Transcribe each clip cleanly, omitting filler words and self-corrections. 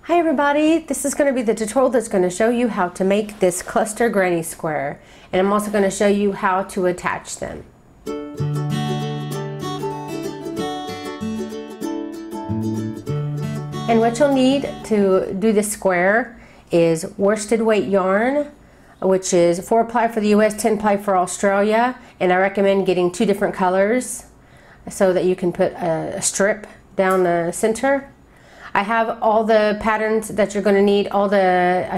Hi everybody, this is going to be the tutorial that's going to show you how to make this cluster granny square, and I'm also going to show you how to attach them. And what you'll need to do this square is worsted weight yarn, which is 4 ply for the US, 10 ply for Australia, and I recommend getting 2 different colors so that you can put a strip down the center. I have all the patterns that you're going to need, all the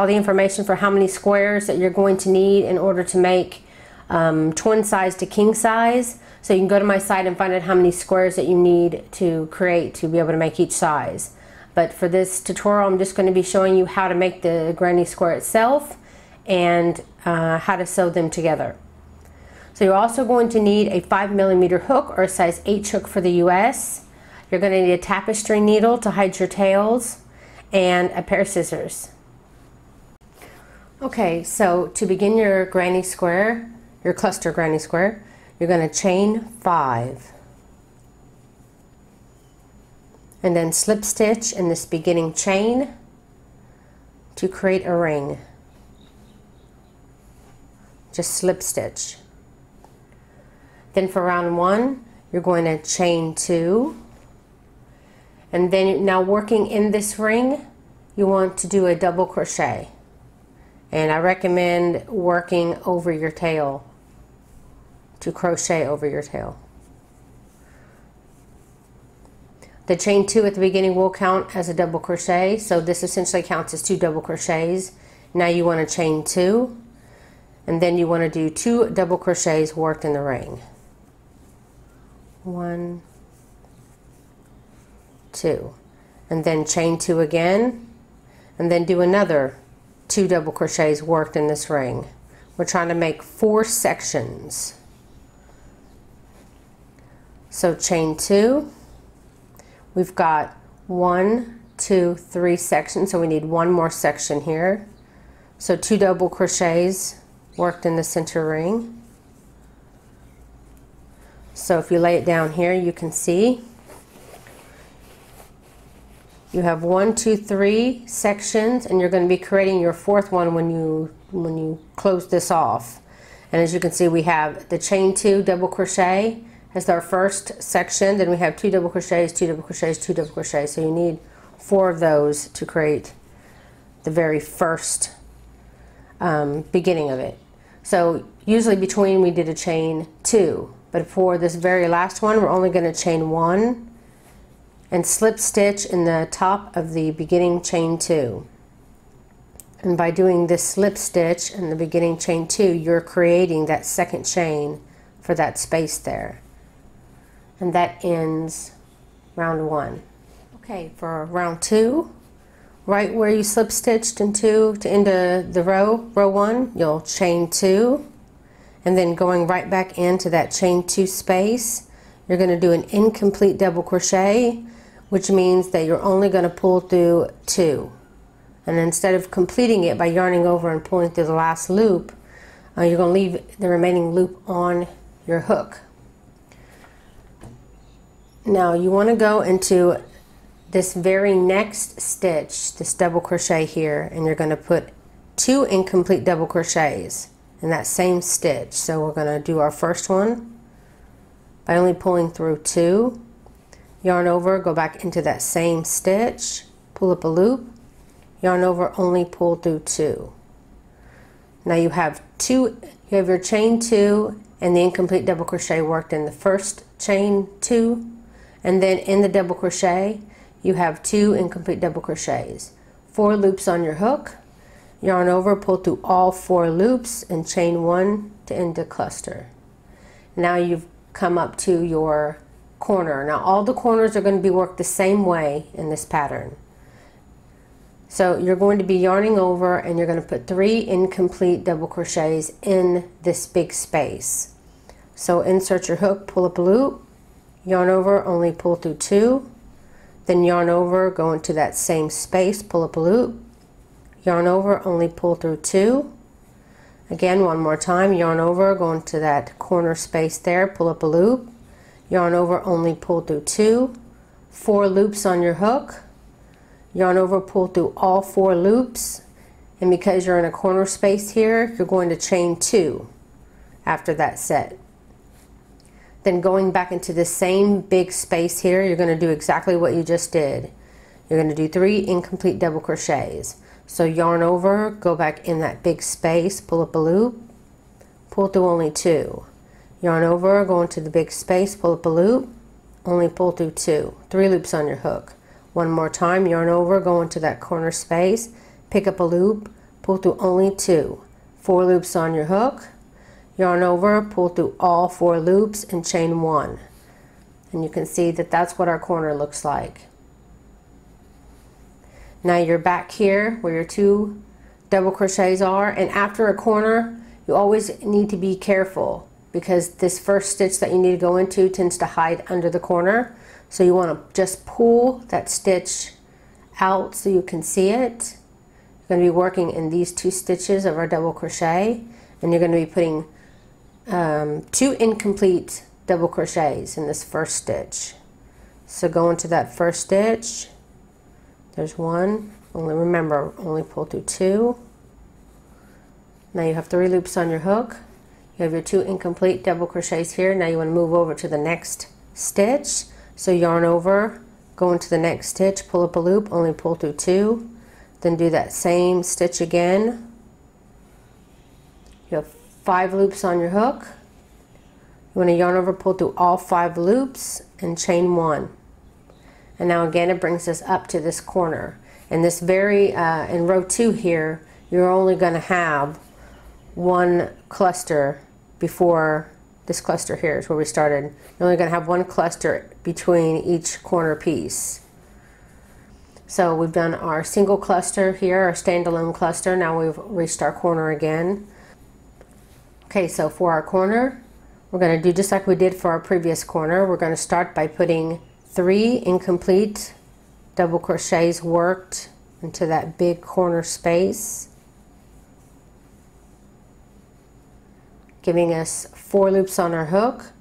information for how many squares that you're going to need in order to make twin size to king size. So you can go to my site and find out how many squares that you need to create to be able to make each size. But for this tutorial, I'm just going to be showing you how to make the granny square itself and how to sew them together. So you're also going to need a 5mm hook or a size H hook for the US. You're going to need a tapestry needle to hide your tails and a pair of scissors. Okay, so to begin your granny square, your cluster granny square, you're going to chain 5 and then slip stitch in this beginning chain to create a ring. Just slip stitch. Then for round 1, you're going to chain 2. And then now working in this ring, you want to do a double crochet. And I recommend working over your tail, to crochet over your tail. The chain 2 at the beginning will count as a double crochet, so this essentially counts as 2 double crochets. Now you want to chain 2, and then you want to do 2 double crochets worked in the ring. 1, 2, and then chain 2 again, and then do another 2 double crochets worked in this ring. We're trying to make 4 sections. So chain 2, we've got 1, 2, 3 sections, so we need 1 more section here. So 2 double crochets worked in the center ring. So if you lay it down here, you can see you have 1, 2, 3 sections, and you're going to be creating your 4th one when you close this off. And as you can see, we have the chain 2 double crochet as our first section. Then we have 2 double crochets, 2 double crochets, 2 double crochets. So you need 4 of those to create the very first beginning of it. So usually between we did a chain 2, but for this very last one, we're only going to chain 1. And slip stitch in the top of the beginning chain 2. And by doing this slip stitch in the beginning chain 2, you're creating that second chain for that space there. And that ends round 1. Okay, for round 2, right where you slip stitched into the row 1, you'll chain 2, and then going right back into that chain 2 space, you're going to do an incomplete double crochet, which means that you're only going to pull through 2. And instead of completing it by yarning over and pulling through the last loop, you're going to leave the remaining loop on your hook. Now you want to go into this very next stitch, this double crochet here, and you're going to put 2 incomplete double crochets in that same stitch. So we're going to do our first one by only pulling through 2. Yarn over, go back into that same stitch, pull up a loop, yarn over, only pull through 2. Now you have your chain 2 and the incomplete double crochet worked in the first chain 2, and then in the double crochet you have 2 incomplete double crochets. 4 loops on your hook, yarn over, pull through all 4 loops, and chain 1 to end the cluster. Now you've come up to your corner. Now all the corners are going to be worked the same way in this pattern. So you're going to be yarning over, and you're going to put 3 incomplete double crochets in this big space. So insert your hook, pull up a loop, yarn over, only pull through 2, then yarn over, go into that same space, pull up a loop, yarn over, only pull through 2. Again, one more time, yarn over, go into that corner space there, pull up a loop, yarn over, only pull through 2, 4 loops on your hook, yarn over, pull through all 4 loops, and because you're in a corner space here, you're going to chain 2 after that set. Then going back into the same big space here, you're going to do exactly what you just did. You're going to do 3 incomplete double crochets. So yarn over, go back in that big space, pull up a loop, pull through only 2. Yarn over, go into the big space, pull up a loop, only pull through 2. 3 loops on your hook. One more time, yarn over, go into that corner space, pick up a loop, pull through only 2. 4 loops on your hook, yarn over, pull through all 4 loops and chain 1. And you can see that that's what our corner looks like. Now you're back here where your 2 double crochets are, and after a corner you always need to be careful because this first stitch that you need to go into tends to hide under the corner. So you want to just pull that stitch out so you can see it. You're going to be working in these 2 stitches of our double crochet, and you're going to be putting 2 incomplete double crochets in this first stitch. So go into that first stitch. There's 1. Only remember, only pull through 2. Now you have 3 loops on your hook. You have your 2 incomplete double crochets here. Now you want to move over to the next stitch. So yarn over, go into the next stitch, pull up a loop, only pull through 2. Then do that same stitch again. You have 5 loops on your hook. You want to yarn over, pull through all 5 loops and chain 1. And now again it brings us up to this corner. And this in row 2 here, you're only going to have 1 cluster before this cluster here is where we started. You're only going to have 1 cluster between each corner piece. So we've done our single cluster here, our standalone cluster. Now we've reached our corner again. Okay, so for our corner, we're going to do just like we did for our previous corner. We're going to start by putting 3 incomplete double crochets worked into that big corner space, giving us 4 loops on our hook.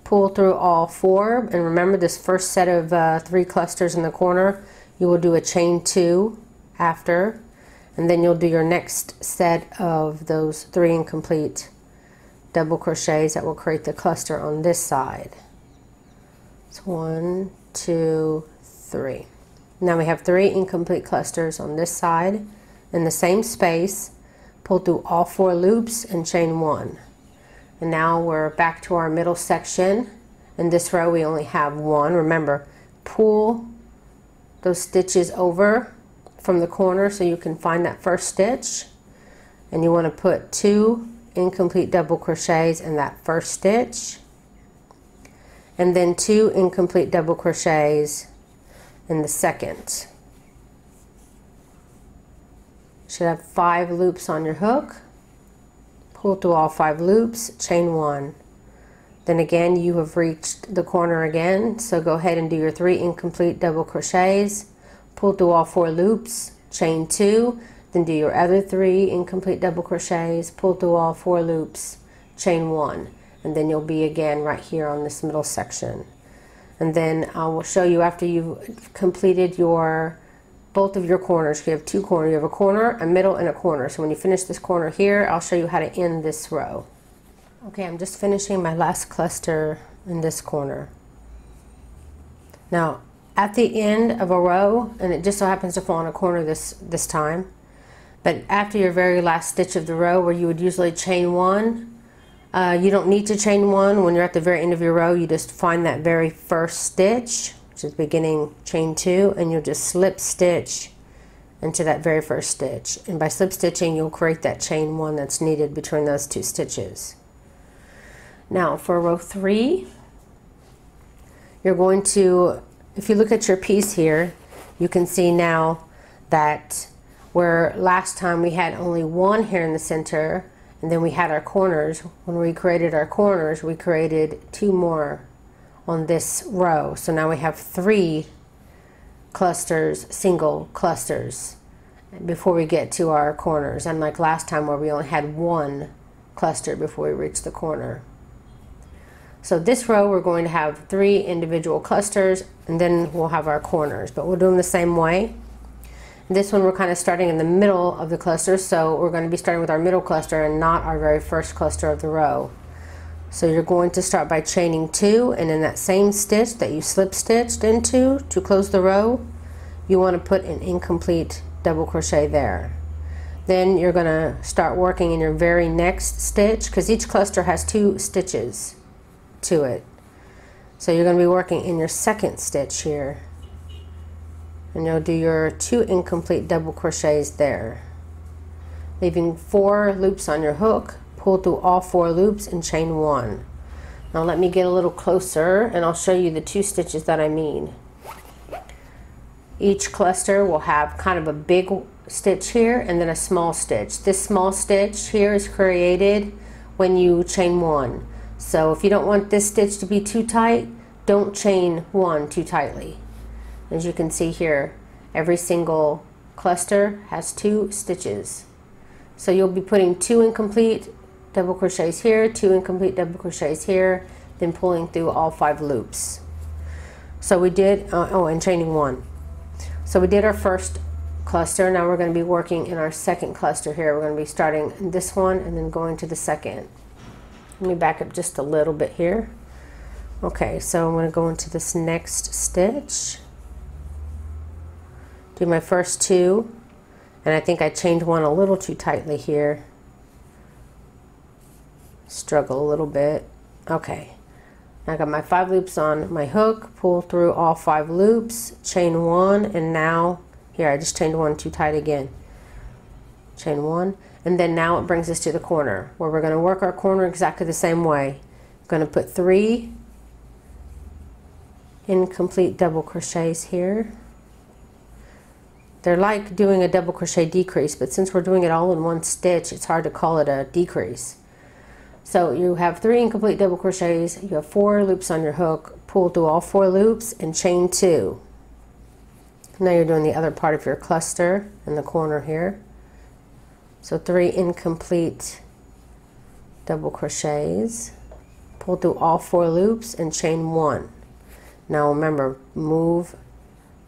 Pull through all 4, and remember this first set of 3 clusters in the corner, you will do a chain 2 after, and then you'll do your next set of those 3 incomplete double crochets that will create the cluster on this side. It's 1, 2, 3. Now we have 3 incomplete clusters on this side in the same space. Pull through all 4 loops and chain 1. And now we're back to our middle section. In this row we only have 1. Remember, pull those stitches over from the corner so you can find that first stitch, and you want to put 2 incomplete double crochets in that first stitch, and then 2 incomplete double crochets in the second. You should have 5 loops on your hook. Pull through all 5 loops, chain 1. Then again you have reached the corner again, so go ahead and do your 3 incomplete double crochets. Pull through all 4 loops, chain 2. Then do your other 3 incomplete double crochets, pull through all 4 loops, chain 1. And then you'll be again right here on this middle section. And then I will show you after you've completed both of your corners. You have 2 corners. You have a corner, a middle, and a corner. So when you finish this corner here, I'll show you how to end this row. Okay, I'm just finishing my last cluster in this corner. Now, at the end of a row, and it just so happens to fall in a corner this time, but after your very last stitch of the row where you would usually chain 1, you don't need to chain 1 when you're at the very end of your row. You just find that very first stitch, which is beginning chain 2, and you'll just slip stitch into that very first stitch. And by slip stitching, you'll create that chain 1 that's needed between those 2 stitches. Now for row 3, you're going to, if you look at your piece here, you can see now that where last time we had only 1 here in the center, and then we had our corners. When we created our corners, we created 2 more on this row. So now we have 3 clusters, single clusters, before we get to our corners, unlike last time where we only had 1 cluster before we reached the corner. So this row we're going to have 3 individual clusters, and then we'll have our corners, but we'll do them the same way. This one we're kind of starting in the middle of the cluster, so we're going to be starting with our middle cluster and not our very first cluster of the row. So you're going to start by chaining 2, and in that same stitch that you slip stitched into to close the row, you want to put an incomplete double crochet there. Then you're going to start working in your very next stitch, because each cluster has 2 stitches to it. So you're going to be working in your second stitch here, and you'll do your 2 incomplete double crochets there, leaving 4 loops on your hook. Pull through all 4 loops and chain 1. Now let me get a little closer and I'll show you the 2 stitches that I mean. Each cluster will have kind of a big stitch here and then a small stitch. This small stitch here is created when you chain 1. So if you don't want this stitch to be too tight, don't chain 1 too tightly. As you can see here, every single cluster has 2 stitches. So you'll be putting 2 incomplete double crochets here, 2 incomplete double crochets here, then pulling through all 5 loops. So we did, and chaining 1. So we did our first cluster. Now we're going to be working in our second cluster here. We're going to be starting in this one and then going to the second. Let me back up just a little bit here. Okay, so I'm going to go into this next stitch, do my first 2, and I think I chained 1 a little too tightly here. Struggle a little bit. Okay, I got my 5 loops on my hook, pull through all 5 loops, chain 1, and now here I just chained 1 too tight again. Chain 1, and then now it brings us to the corner where we're going to work our corner exactly the same way. I'm going to put 3 incomplete double crochets here. They're like doing a double crochet decrease, but since we're doing it all in one stitch, it's hard to call it a decrease. So you have 3 incomplete double crochets, you have 4 loops on your hook, pull through all 4 loops and chain 2. Now you're doing the other part of your cluster in the corner here. So 3 incomplete double crochets, pull through all 4 loops and chain 1. Now remember, move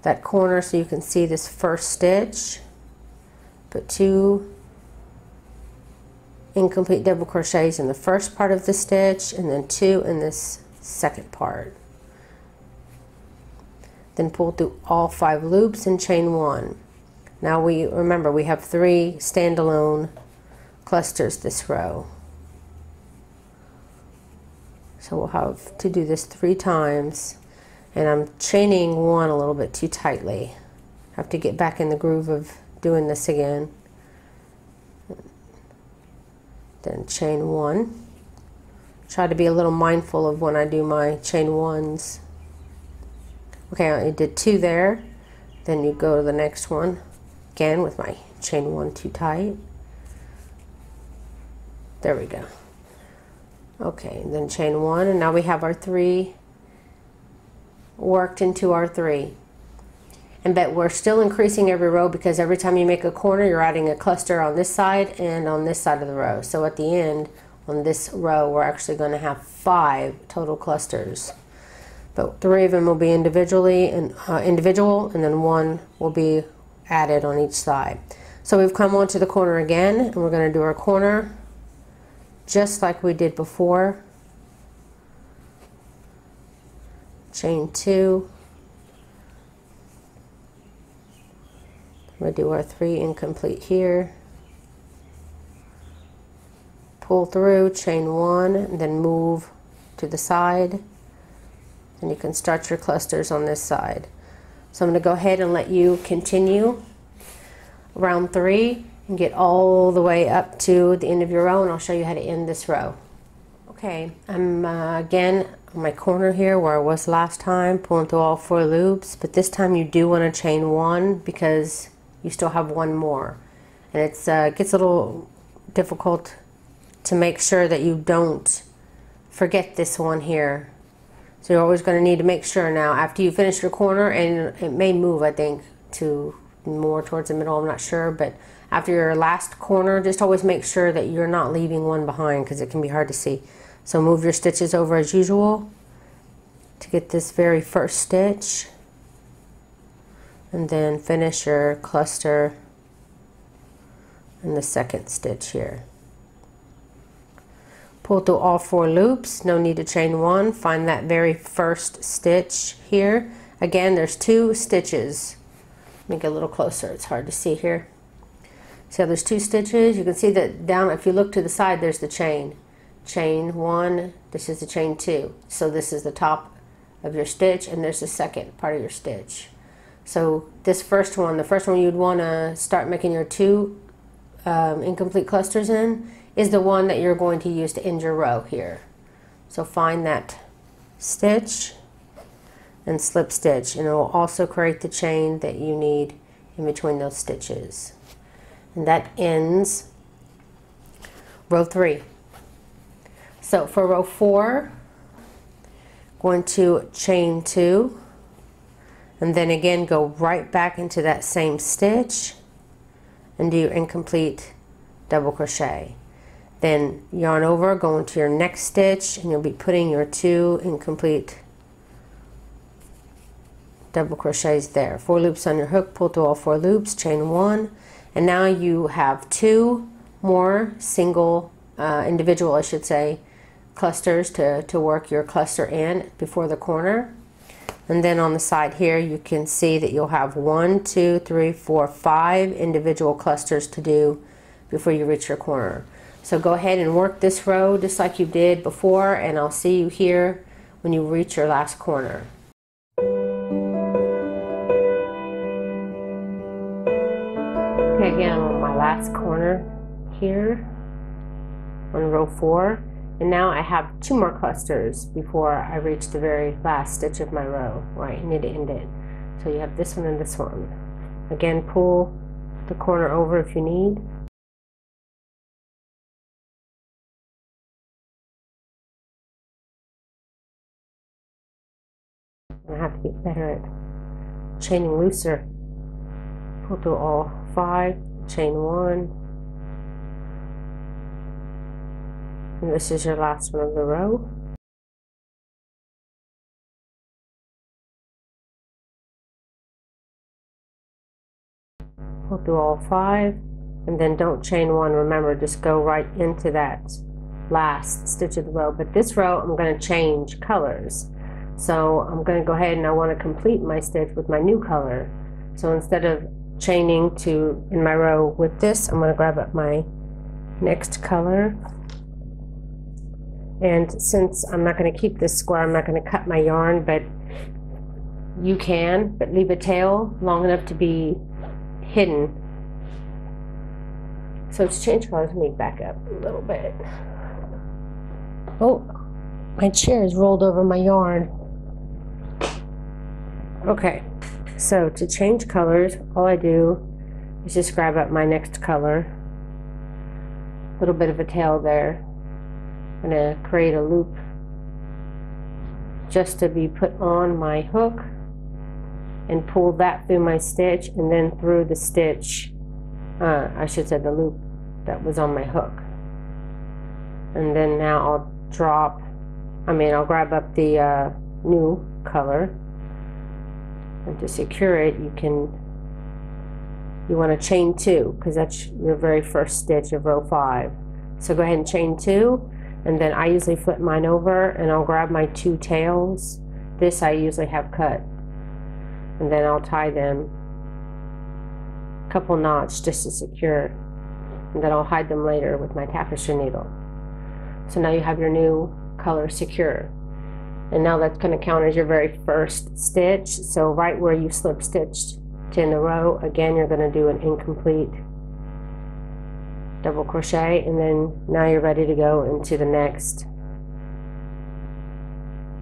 that corner so you can see this first stitch. Put 2 incomplete double crochets in the first part of the stitch and then 2 in this second part. Then pull through all 5 loops and chain 1. Now remember we have 3 standalone clusters this row. So we'll have to do this 3 times, and I'm chaining 1 a little bit too tightly. Have to get back in the groove of doing this again. Then chain 1. Try to be a little mindful of when I do my chain 1s. Okay, I did 2 there. Then you go to the next one again with my chain 1 too tight. There we go. Okay, then chain 1, and now we have our 3 worked into our 3. And but we're still increasing every row because every time you make a corner you're adding a cluster on this side and on this side of the row. So at the end on this row we're actually going to have 5 total clusters, but 3 of them will be individual and then 1 will be added on each side. So we've come onto the corner again, and we're going to do our corner just like we did before. Chain 2. We'll do our 3 incomplete here. Pull through, chain 1, and then move to the side. And you can start your clusters on this side. So I'm going to go ahead and let you continue round 3 and get all the way up to the end of your row, and I'll show you how to end this row. Okay, I'm again on my corner here where I was last time, pulling through all 4 loops, but this time you do want to chain 1 because you still have 1 more, and it gets a little difficult to make sure that you don't forget this one here. So you're always going to need to make sure now after you finish your corner, and it may move I think to more towards the middle, I'm not sure, but after your last corner just always make sure that you're not leaving 1 behind because it can be hard to see. So move your stitches over as usual to get this very first stitch. and then finish your cluster in the second stitch here. Pull through all 4 loops, no need to chain 1. Find that very first stitch here. Again, there's 2 stitches. Let me get a little closer, it's hard to see here. See how there's 2 stitches? You can see that down, if you look to the side, there's the chain. Chain 1, this is the chain 2. So this is the top of your stitch, and there's the second part of your stitch. So this first one, the first one you'd want to start making your 2 incomplete clusters in, is the one that you're going to use to end your row here. So find that stitch and slip stitch, and it will also create the chain that you need in between those stitches. And that ends row 3. So for row 4, going to chain 2, and then again go right back into that same stitch and do your incomplete double crochet. Then yarn over, go into your next stitch, and you'll be putting your 2 incomplete double crochets there. 4 loops on your hook, pull through all 4 loops, chain 1, and now you have 2 more single, individual I should say, clusters to work your cluster in before the corner. And then on the side here you can see that you'll have 1, 2, 3, 4, 5 individual clusters to do before you reach your corner. So go ahead and work this row just like you did before, and I'll see you here when you reach your last corner. Okay, again I'm on my last corner here on row 4, and now I have 2 more clusters before I reach the very last stitch of my row where I need to end it. So you have this one and this one. Again, pull the corner over if you need. I have to get better at chaining looser. Pull through all 5, chain 1, and this is your last one of the row. Pull through all 5, and then don't chain 1. Remember, just go right into that last stitch of the row. But this row I'm going to change colors. So I'm going to go ahead and I want to complete my stitch with my new color. So instead of chaining in my row with this, I'm going to grab up my next color. And since I'm not going to keep this square, I'm not going to cut my yarn, but you can, but leave a tail long enough to be hidden. So to change colors, let me back up a little bit. Oh, my chair is rolled over my yarn. Okay, so to change colors, all I do is just grab up my next color. A little bit of a tail there. I'm going to create a loop just to be put on my hook and pull that through my stitch and then through the stitch, I should say the loop that was on my hook. And then now I'll grab up the new color, and to secure it you want to chain 2 because that's your very first stitch of row 5. So go ahead and chain 2, and then I usually flip mine over and I'll grab my 2 tails. This I usually have cut, and then I'll tie them a couple knots just to secure it, and then I'll hide them later with my tapestry needle. So now you have your new color secure, and now that's going to count as your very first stitch. So right where you slip stitched to end the row, again you're going to do an incomplete double crochet, and then now you're ready to go into the next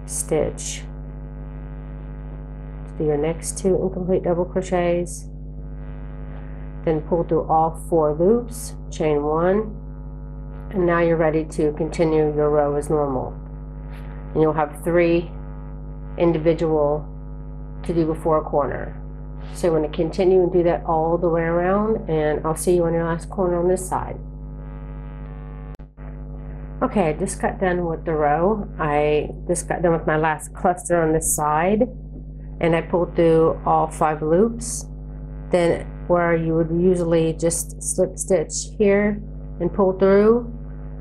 stitch. Do your next 2 incomplete double crochets, then pull through all 4 loops, chain 1, and now you're ready to continue your row as normal. And you'll have 3 individual to do before a corner. So I'm going to continue and do that all the way around, and I'll see you on your last corner on this side. Okay, I just got done with the row. I just got done with my last cluster on this side. and I pulled through all 5 loops. Then where you would usually just slip stitch here and pull through,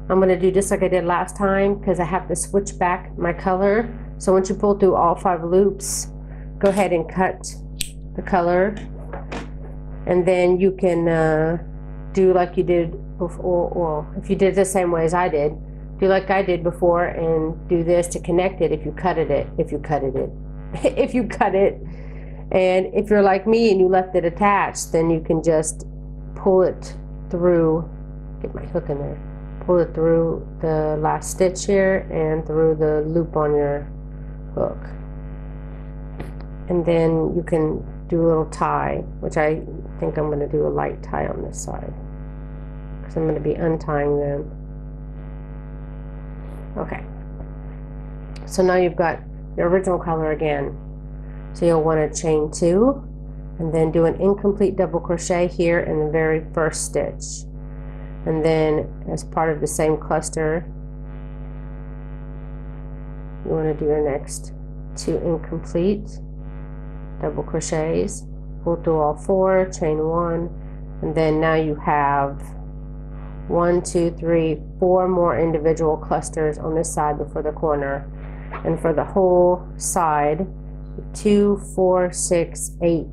I'm going to do just like I did last time, because I have to switch back my color. So once you pull through all 5 loops, go ahead and cut the color, and then you can do like you did before, or if you did the same way as I did, do like I did before and do this to connect it if you cut it, if you cut it. And if you're like me and you left it attached, then you can just pull it through, get my hook in there, pull it through the last stitch here and through the loop on your hook. And then you can do a little tie, which I think I'm going to do a light tie on this side, because I'm going to be untying them. Okay, so now you've got your original color again. So you'll want to chain 2 and then do an incomplete double crochet here in the very first stitch, and then as part of the same cluster you want to do your next 2 incomplete double crochets, pull through all 4, chain 1, and then now you have 1, 2, 3, 4 more individual clusters on this side before the corner, and for the whole side 2, 4, 6, 8,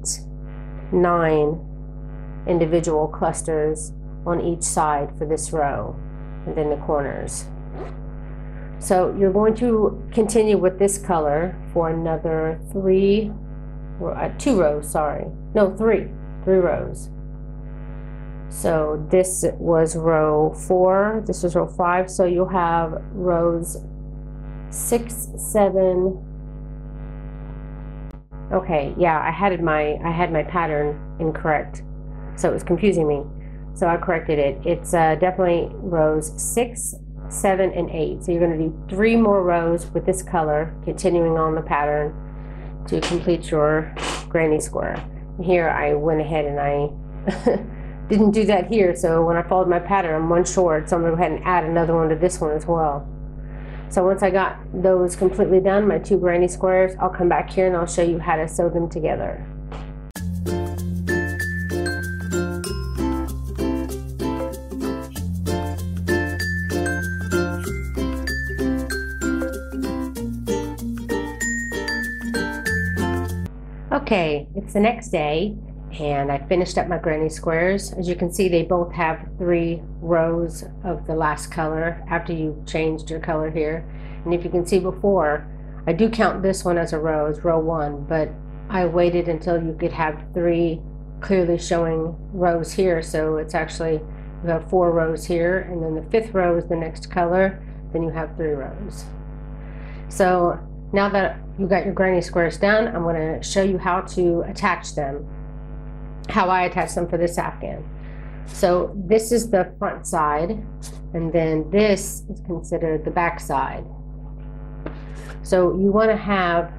9 individual clusters on each side for this row, and then the corners. So you're going to continue with this color for another 2 rows, sorry, no, 3 rows. So this was row 4, this was row 5, so you'll have rows 6, 7. Okay, yeah, I had my pattern incorrect, so it was confusing me. So I corrected it. It's definitely rows 6, 7, and 8. So you're going to do 3 more rows with this color, continuing on the pattern to complete your granny square. Here I went ahead and I didn't do that here, so when I followed my pattern, I'm 1 short, so I'm going to go ahead and add another one to this one as well. So once I got those completely done, my 2 granny squares, I'll come back here and I'll show you how to sew them together. Okay, it's the next day and I finished up my granny squares. As you can see, they both have 3 rows of the last color after you changed your color here. And if you can see before, I do count this one as a row, as row 1, but I waited until you could have 3 clearly showing rows here. So it's actually, you have 4 rows here, and then the 5th row is the next color, then you have 3 rows. So now that you got your granny squares done, I'm going to show you how to attach them, how I attach them for this Afghan. So this is the front side, and then this is considered the back side. So you want to have,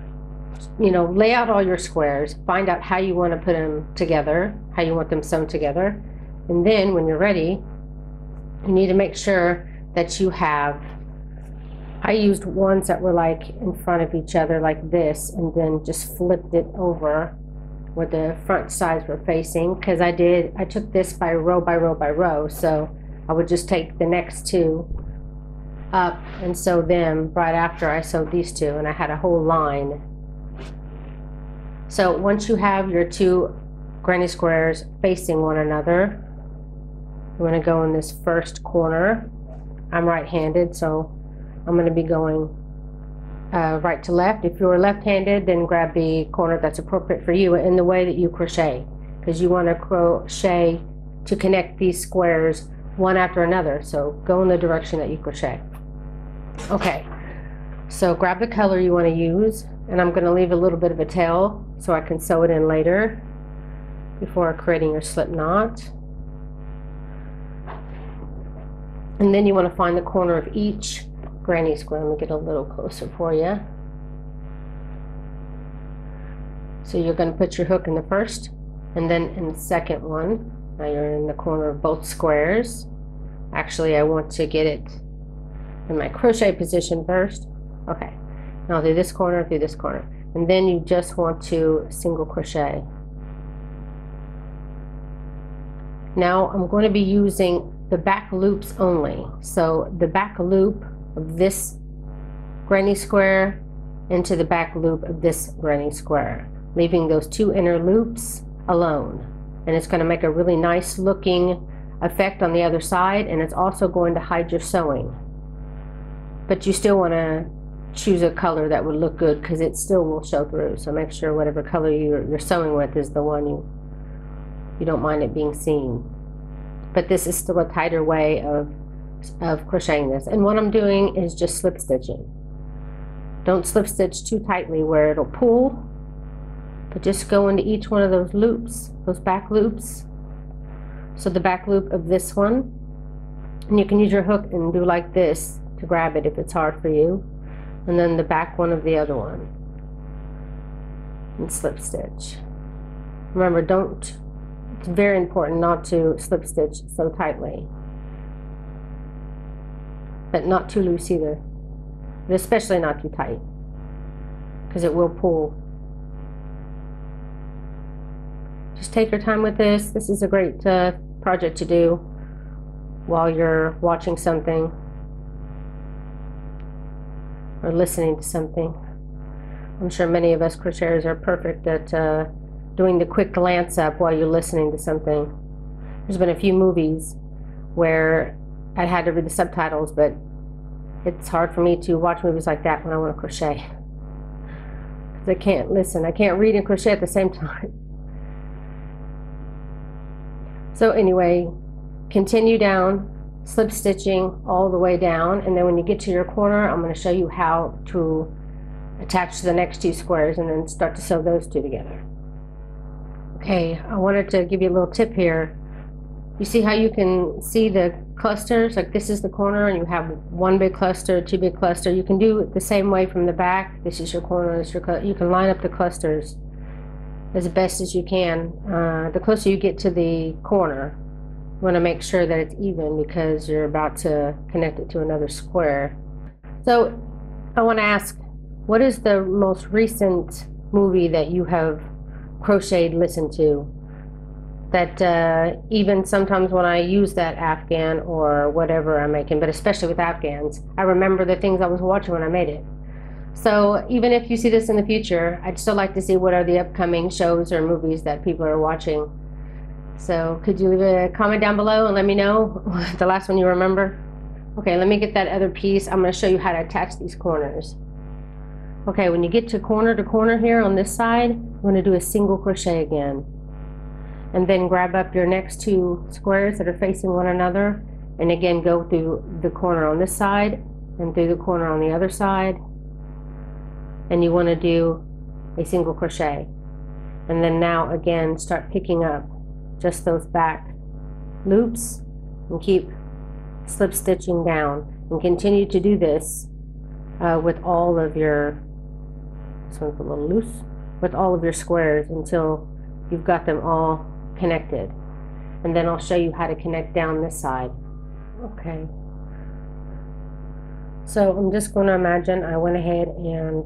lay out all your squares, find out how you want to put them together, how you want them sewn together, and then when you're ready, you need to make sure that you have, I used ones that were like in front of each other like this, and then just flipped it over where the front sides were facing, because I took this by row by row by row, so I would just take the next 2 up and sew them right after I sewed these 2, and I had a whole line. So once you have your 2 granny squares facing one another, you want to go in this first corner. I'm right-handed, so I'm going to be going right to left. If you're left-handed, then grab the corner that's appropriate for you in the way that you crochet, because you want to crochet to connect these squares one after another. So go in the direction that you crochet. Okay, so grab the color you want to use, and I'm going to leave a little bit of a tail so I can sew it in later before creating your slip knot. And then you want to find the corner of each granny square. Let me get a little closer for you. So you're going to put your hook in the first, and then in the second one. Now you're in the corner of both squares. Actually, I want to get it in my crochet position first. Okay, now through this corner, through this corner. and then you just want to single crochet. Now I'm going to be using the back loops only. So the back loop of this granny square into the back loop of this granny square, leaving those two inner loops alone. And it's going to make a really nice looking effect on the other side, and it's also going to hide your sewing. But you still want to choose a color that would look good, because it still will show through. So make sure whatever color you're sewing with is the one you don't mind it being seen. But this is still a tighter way of crocheting this. And what I'm doing is just slip stitching. Don't slip stitch too tightly where it'll pull, but just go into each one of those loops, those back loops. So the back loop of this one, and you can use your hook and do like this to grab it if it's hard for you, and then the back one of the other one, and slip stitch. Remember, it's very important not to slip stitch so tightly, but not too loose either, but especially not too tight, because it will pull. Just take your time with this. This is a great project to do while you're watching something or listening to something. I'm sure many of us crocheters are perfect at doing the quick glance up while you're listening to something. There's been a few movies where I had to read the subtitles, but it's hard for me to watch movies like that when I want to crochet, because I can't listen. I can't read and crochet at the same time. So anyway, continue down, slip stitching all the way down, and then when you get to your corner, I'm going to show you how to attach to the next two squares and then start to sew those two together. Okay, I wanted to give you a little tip here. You see how you can see the clusters? Like this is the corner and you have one big cluster, two big cluster. You can do it the same way from the back. This is your corner, this is your cluster. You can line up the clusters as best as you can. The closer you get to the corner, you want to make sure that it's even, because you're about to connect it to another square. So I want to ask, what is the most recent movie that you have crocheted, listened to, that even sometimes when I use that Afghan or whatever I'm making, but especially with Afghans, I remember the things I was watching when I made it. So even if you see this in the future, I'd still like to see what are the upcoming shows or movies that people are watching. So could you leave a comment down below and let me know the last one you remember? Okay, let me get that other piece. I'm going to show you how to attach these corners. Okay, when you get to corner here on this side, you want to do a single crochet again. And then grab up your next two squares that are facing one another, and again go through the corner on this side and through the corner on the other side. And you want to do a single crochet. And then now again start picking up just those back loops and keep slip stitching down, and continue to do this with all of your, this one's a little loose, with all of your squares until you've got them all connected. And then I'll show you how to connect down this side. Okay, so I'm just going to imagine I went ahead and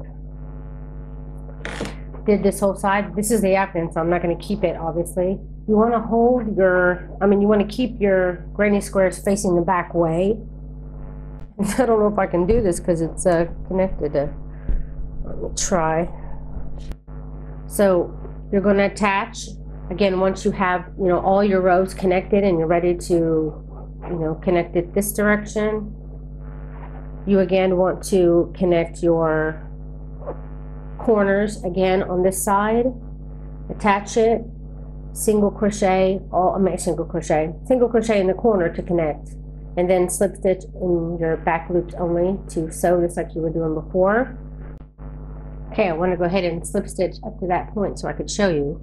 did this whole side. This is the Afghan, so I'm not going to keep it, obviously. You want to hold your, you want to keep your granny squares facing the back way. I don't know if I can do this because it's connected. Let me try. So you're going to attach, again, once you have, all your rows connected and you're ready to, connect it this direction, you again want to connect your corners again on this side, attach it, single crochet in the corner to connect, and then slip stitch in your back loops only to sew this like you were doing before. Okay, I want to go ahead and slip stitch up to that point so I could show you.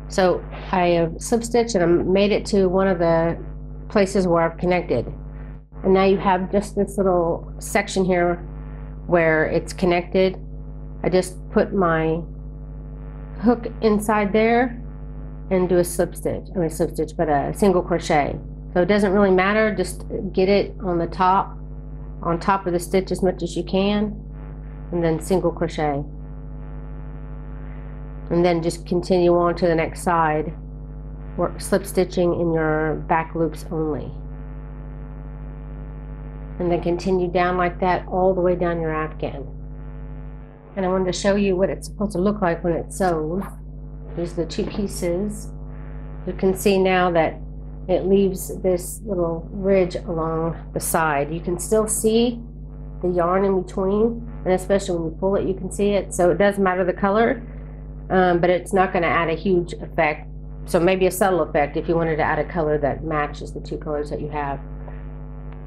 So I have slip stitched and I made it to one of the places where I've connected, and now you have just this little section here where it's connected. I just put my hook inside there and do a slip stitch, but a single crochet. So it doesn't really matter, just get it on the top, on top of the stitch as much as you can, and then single crochet. and then just continue on to the next side, work slip stitching in your back loops only, and then continue down like that all the way down your Afghan. And I wanted to show you what it's supposed to look like when it's sewn. These are the two pieces. You can see now that it leaves this little ridge along the side. You can still see the yarn in between, and especially when you pull it, you can see it. So it does matter the color, but it's not going to add a huge effect. So maybe a subtle effect if you wanted to add a color that matches the two colors that you have.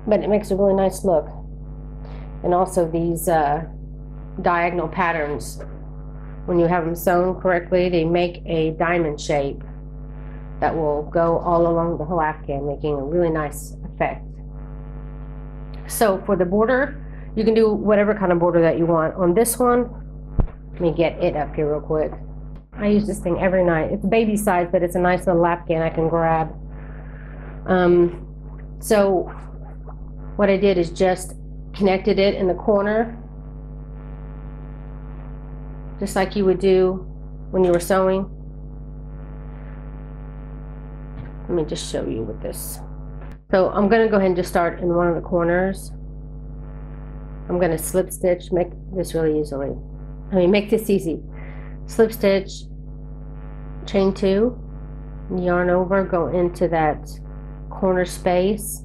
But it makes a really nice look. And also these diagonal patterns, when you have them sewn correctly, they make a diamond shape that will go all along the whole Afghan, making a really nice effect. So for the border, you can do whatever kind of border that you want. On this one, let me get it up here real quick. I use this thing every night. It's baby size, but it's a nice little Afghan I can grab. So what I did is just connected it in the corner, just like you would do when you were sewing. Let me just show you with this. So I'm going to go ahead and just start in one of the corners. I'm going to slip stitch, make this really easily. Make this easy. Slip stitch, chain 2, yarn over, go into that corner space,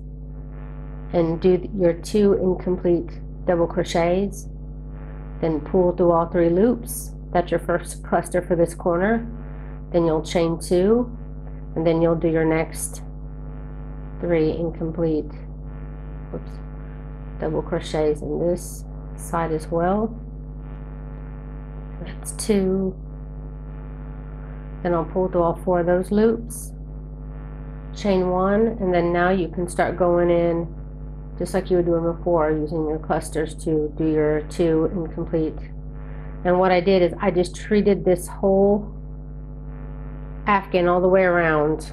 and do your 2 incomplete double crochets. Then pull through all 3 loops. That's your first cluster for this corner. Then you'll chain 2, and then you'll do your next 3 incomplete double crochets in this side as well. That's 2. Then I'll pull through all 4 of those loops, chain 1, and then now you can start going in just like you were doing before, using your clusters to do your 2 incomplete. And what I did is I just treated this whole Afghan all the way around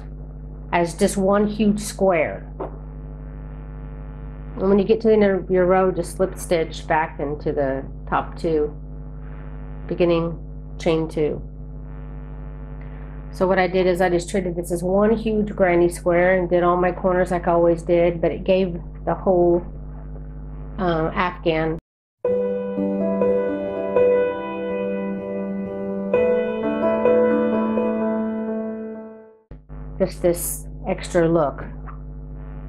as just one huge square. And when you get to the end of your row, just slip stitch back into the top 2, beginning chain 2. So what I did is I just treated this as one huge granny square and did all my corners like I always did, but it gave the whole Afghan just this extra look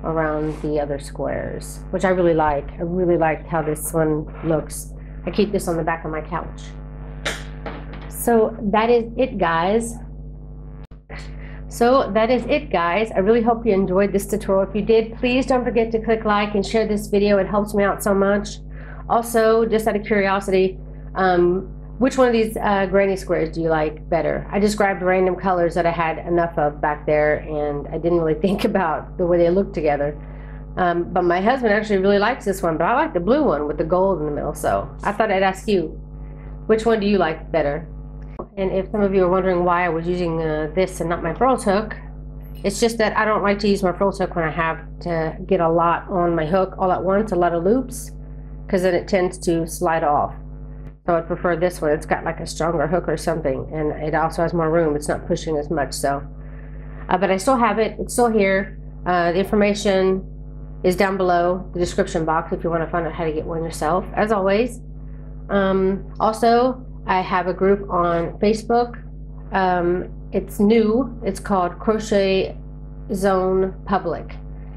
around the other squares, which I really like. I really liked how this one looks. I keep this on the back of my couch. So that is it, guys. I really hope you enjoyed this tutorial. If you did, please don't forget to click like and share this video. It helps me out so much. Also, just out of curiosity, which one of these granny squares do you like better? I just grabbed random colors that I had enough of back there, and I didn't really think about the way they look together. But my husband actually really likes this one, but I like the blue one with the gold in the middle. So I thought I'd ask you, which one do you like better? And if some of you are wondering why I was using this and not my frills hook, it's just that I don't like to use my frills hook when I have to get a lot on my hook all at once, a lot of loops, because then it tends to slide off. So I prefer this one. It's got like a stronger hook or something, and it also has more room. It's not pushing as much. So, but I still have it. It's still here. The information is down below the description box if you want to find out how to get one yourself, as always. Also, I have a group on Facebook. It's new. It's called Crochet Zone Public,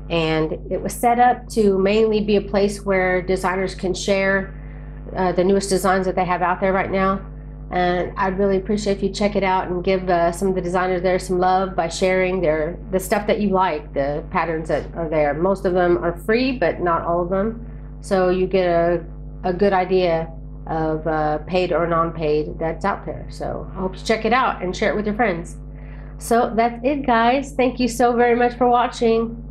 and it was set up to mainly be a place where designers can share the newest designs that they have out there right now. And I'd really appreciate if you check it out and give some of the designers there some love by sharing the stuff that you like, the patterns that are there. Most of them are free, but not all of them. So you get a good idea of paid or non-paid that's out there. So I hope you check it out and share it with your friends. So that's it, guys. Thank you so very much for watching.